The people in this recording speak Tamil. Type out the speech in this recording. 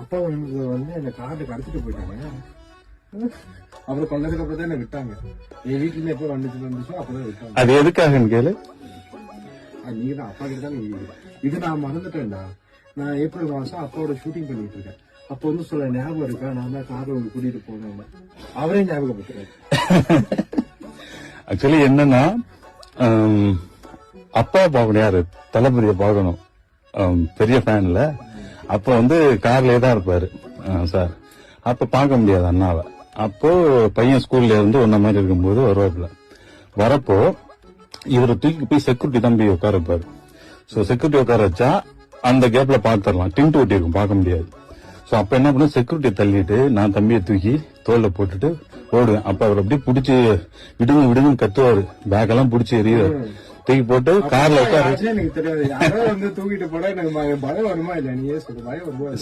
அப்பா வந்து என்ன கார்டு கடத்திட்டு போயிட்டாங்க. அப்புறம் கொஞ்ச நேரத்துக்கு அப்புறம் தான் என்ன விட்டாங்க. என் வீட்டுல எப்ப வந்துச்சோ அப்பதான் விட்டாங்க. அது எதுக்காகன்னு கேளு. நீங்க தான் அப்பா கிட்ட தான் இது நான் மறந்துட்டேன்டா. நான் ஏப்ரல் மாசம் அப்பாவோட ஷூட்டிங் பண்ணிட்டு இருக்கேன். அப்ப வந்து சொல்ல ஞாபகம் இருக்கா, நான் தான் கார்ல கூட்டிட்டு போனேன். அவரே ஞாபகப்படுத்துறாரு. ஆக்சுவலி என்னன்னா, அப்பா பார்க்கணும், யாரு தளபதியை பார்க்கணும், பெரிய ஃபேன்ல. அப்ப வந்து கார்லயே தான் இருப்பாரு சார். அப்ப பார்க்க முடியாது அண்ணாவை. அப்போ பையன் ஸ்கூல்ல இருந்து ஒன்ன மாதிரி இருக்கும்போது வருவாப்புல. வரப்போ இவரை தூக்கி போய் செக்யூரிட்டி தான் போய் உட்கார வைப்பாரு. சோ செக்யூரிட்டி உட்கார வச்சா அந்த கேப்ல பாத்துரலாம், டிண்ட் ஒட்டி இருக்கும், பார்க்க முடியாது. சோ அப்ப என்ன பண்ண, செக்யூரிட்டியை தள்ளிட்டு நான் தம்பியை தூக்கி தோல்ல போட்டுட்டு ஓடுவேன். அப்ப அவர் அப்படியே பிடிச்சி விடுங்க விடுங்கன்னு கத்துவாரு. பேக் எல்லாம் பிடிச்சி எறிவாரு. தூக்கி போட்டு கார்ல உட்கார. எனக்கு தெரியாது, யாரோ வந்து தூக்கிட்டு போட எனக்கு பயம் வருமா இல்ல, நீயே சொல்லு, பயம் வருமா?